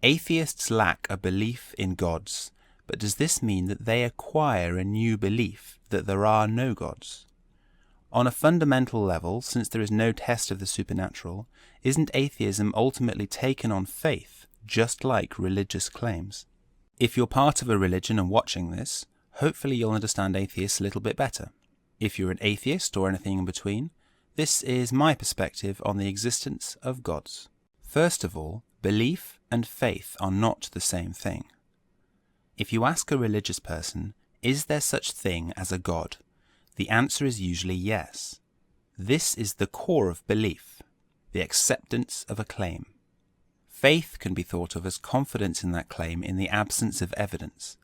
Atheists lack a belief in gods, but does this mean that they acquire a new belief that there are no gods? On a fundamental level, since there is no test of the supernatural, isn't atheism ultimately taken on faith, just like religious claims? If you're part of a religion and watching this, hopefully you'll understand atheists a little bit better. If you're an atheist or anything in between, this is my perspective on the existence of gods. First of all, belief and faith are not the same thing. If you ask a religious person, is there such thing as a god? The answer is usually yes. This is the core of belief, the acceptance of a claim. Faith can be thought of as confidence in that claim in the absence of evidence.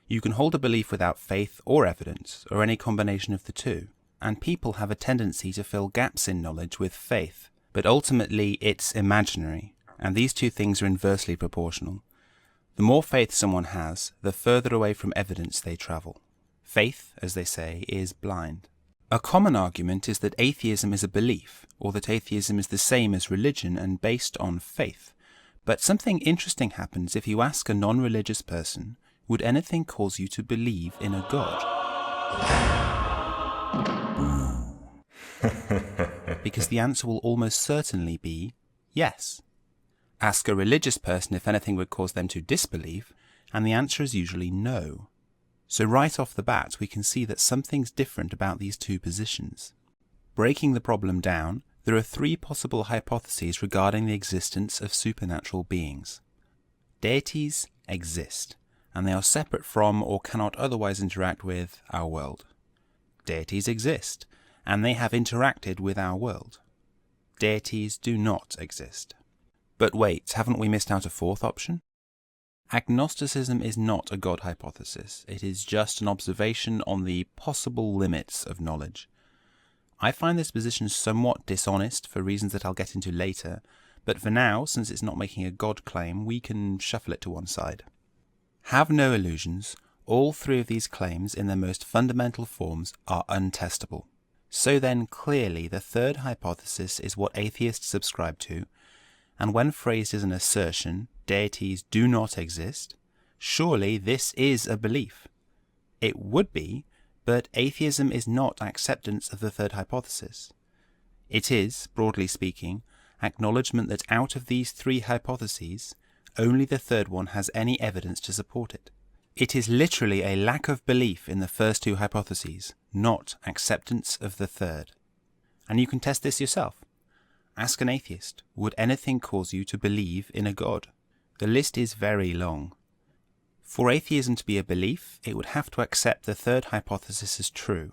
You can hold a belief without faith or evidence, or any combination of the two, and people have a tendency to fill gaps in knowledge with faith, but ultimately it's imaginary, and these two things are inversely proportional. The more faith someone has, the further away from evidence they travel. Faith, as they say, is blind. A common argument is that atheism is a belief, or that atheism is the same as religion and based on faith. But something interesting happens if you ask a non-religious person, would anything cause you to believe in a god? Because the answer will almost certainly be yes. Ask a religious person if anything would cause them to disbelieve, and the answer is usually no. So right off the bat, we can see that something's different about these two positions. Breaking the problem down, there are three possible hypotheses regarding the existence of supernatural beings. Deities exist, and they are separate from or cannot otherwise interact with our world. Deities exist, and they have interacted with our world. Deities do not exist. But wait, haven't we missed out a fourth option? Agnosticism is not a God hypothesis. It is just an observation on the possible limits of knowledge. I find this position somewhat dishonest for reasons that I'll get into later, but for now, since it's not making a God claim, we can shuffle it to one side. Have no illusions, all three of these claims in their most fundamental forms are untestable. So then clearly the third hypothesis is what atheists subscribe to, and when phrased as an assertion, deities do not exist, surely this is a belief. It would be, but atheism is not acceptance of the third hypothesis. It is, broadly speaking, acknowledgement that out of these three hypotheses, only the third one has any evidence to support it. It is literally a lack of belief in the first two hypotheses, not acceptance of the third. And you can test this yourself. Ask an atheist, would anything cause you to believe in a god? The list is very long. For atheism to be a belief, it would have to accept the third hypothesis as true.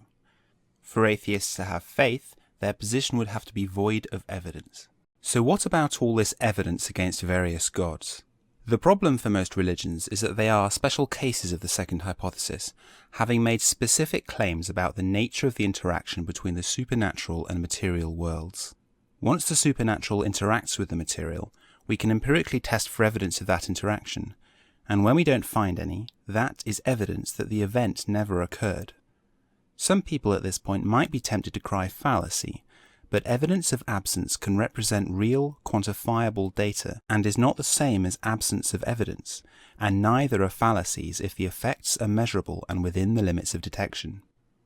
For atheists to have faith, their position would have to be void of evidence. So what about all this evidence against various gods? The problem for most religions is that they are special cases of the second hypothesis, having made specific claims about the nature of the interaction between the supernatural and material worlds. Once the supernatural interacts with the material, we can empirically test for evidence of that interaction, and when we don't find any, that is evidence that the event never occurred. Some people at this point might be tempted to cry fallacy, but evidence of absence can represent real, quantifiable data and is not the same as absence of evidence, and neither are fallacies if the effects are measurable and within the limits of detection.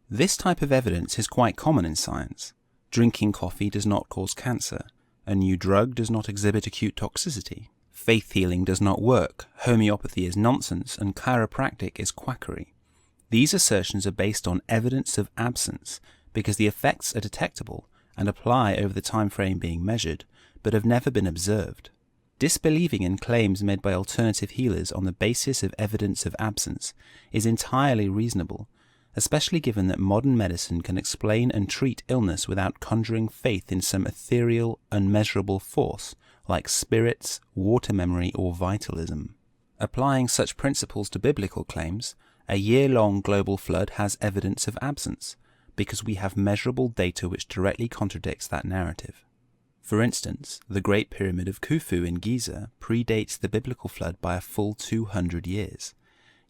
This type of evidence is quite common in science. Drinking coffee does not cause cancer. A new drug does not exhibit acute toxicity. Faith healing does not work. Homeopathy is nonsense, and chiropractic is quackery. These assertions are based on evidence of absence because the effects are detectable and apply over the time frame being measured, but have never been observed. Disbelieving in claims made by alternative healers on the basis of evidence of absence is entirely reasonable, especially given that modern medicine can explain and treat illness without conjuring faith in some ethereal, unmeasurable force like spirits, water memory, or vitalism. Applying such principles to biblical claims, a year-long global flood has evidence of absence, because we have measurable data which directly contradicts that narrative. For instance, the Great Pyramid of Khufu in Giza predates the biblical flood by a full 200 years,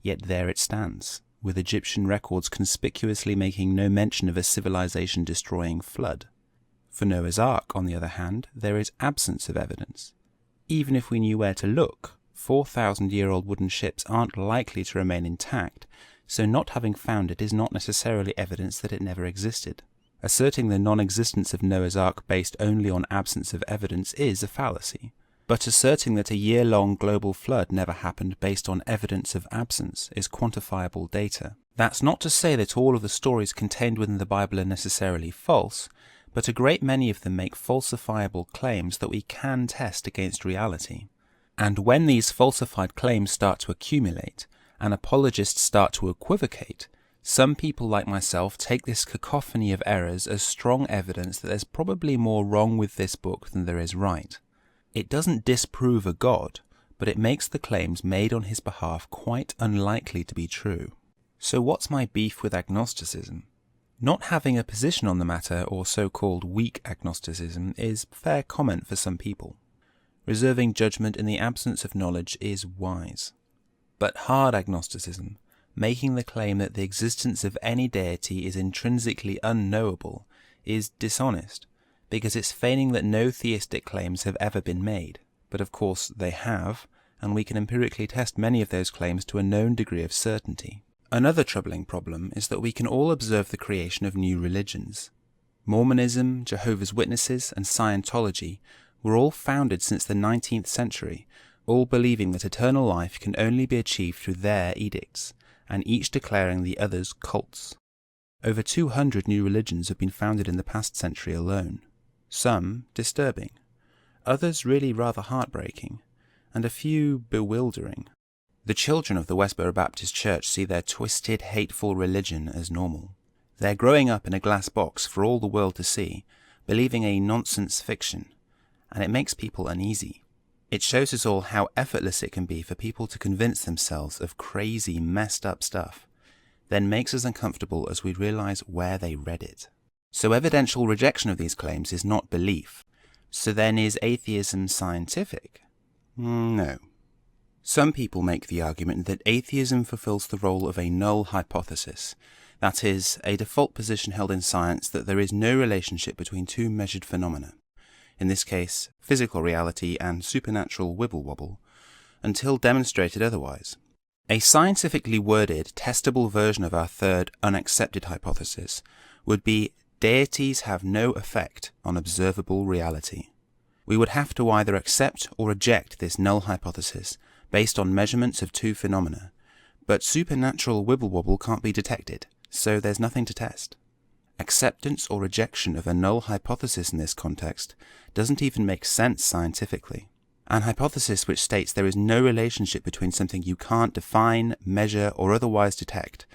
yet there it stands, with Egyptian records conspicuously making no mention of a civilization-destroying flood. For Noah's Ark, on the other hand, there is absence of evidence. Even if we knew where to look, 4,000-year-old wooden ships aren't likely to remain intact, so not having found it is not necessarily evidence that it never existed. Asserting the non-existence of Noah's Ark based only on absence of evidence is a fallacy. But asserting that a year-long global flood never happened based on evidence of absence is quantifiable data. That's not to say that all of the stories contained within the Bible are necessarily false, but a great many of them make falsifiable claims that we can test against reality. And when these falsified claims start to accumulate, and apologists start to equivocate, some people like myself take this cacophony of errors as strong evidence that there's probably more wrong with this book than there is right. It doesn't disprove a God, but it makes the claims made on his behalf quite unlikely to be true. So what's my beef with agnosticism? Not having a position on the matter, or so-called weak agnosticism, is fair comment for some people. Reserving judgment in the absence of knowledge is wise. But hard agnosticism, making the claim that the existence of any deity is intrinsically unknowable, is dishonest, because it's feigning that no theistic claims have ever been made. But of course they have, and we can empirically test many of those claims to a known degree of certainty. Another troubling problem is that we can all observe the creation of new religions. Mormonism, Jehovah's Witnesses, and Scientology were all founded since the 19th century, all believing that eternal life can only be achieved through their edicts, and each declaring the others cults. Over 200 new religions have been founded in the past century alone. Some disturbing, others really rather heartbreaking, and a few bewildering. The children of the Westboro Baptist Church see their twisted, hateful religion as normal. They're growing up in a glass box for all the world to see, believing a nonsense fiction, and it makes people uneasy. It shows us all how effortless it can be for people to convince themselves of crazy, messed up stuff, then makes us uncomfortable as we realize where they read it. So evidential rejection of these claims is not belief. So then is atheism scientific? No. Some people make the argument that atheism fulfills the role of a null hypothesis, that is, a default position held in science that there is no relationship between two measured phenomena, in this case physical reality and supernatural wibble-wobble, until demonstrated otherwise. A scientifically worded, testable version of our third, unaccepted hypothesis would be deities have no effect on observable reality. We would have to either accept or reject this null hypothesis based on measurements of two phenomena, but supernatural wibble-wobble can't be detected, so there's nothing to test. Acceptance or rejection of a null hypothesis in this context doesn't even make sense scientifically. An hypothesis which states there is no relationship between something you can't define, measure, or otherwise detect,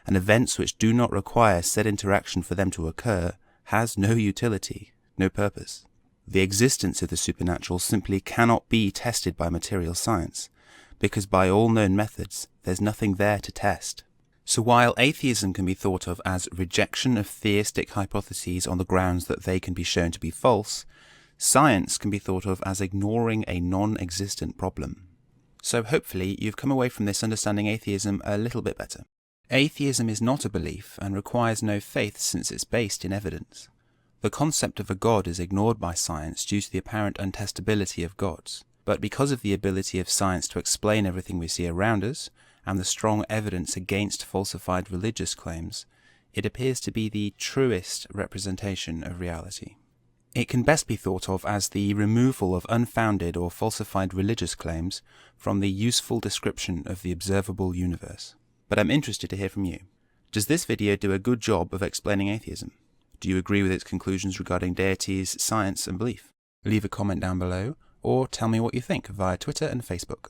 and events which do not require said interaction for them to occur, has no utility, no purpose. The existence of the supernatural simply cannot be tested by material science, because by all known methods, there's nothing there to test. So while atheism can be thought of as rejection of theistic hypotheses on the grounds that they can be shown to be false, science can be thought of as ignoring a non-existent problem. So hopefully you've come away from this understanding atheism a little bit better. Atheism is not a belief and requires no faith since it's based in evidence. The concept of a god is ignored by science due to the apparent untestability of gods, but because of the ability of science to explain everything we see around us, and the strong evidence against falsified religious claims, it appears to be the truest representation of reality. It can best be thought of as the removal of unfounded or falsified religious claims from the useful description of the observable universe. But I'm interested to hear from you. Does this video do a good job of explaining atheism? Do you agree with its conclusions regarding deities, science, and belief? Leave a comment down below, or tell me what you think via Twitter and Facebook.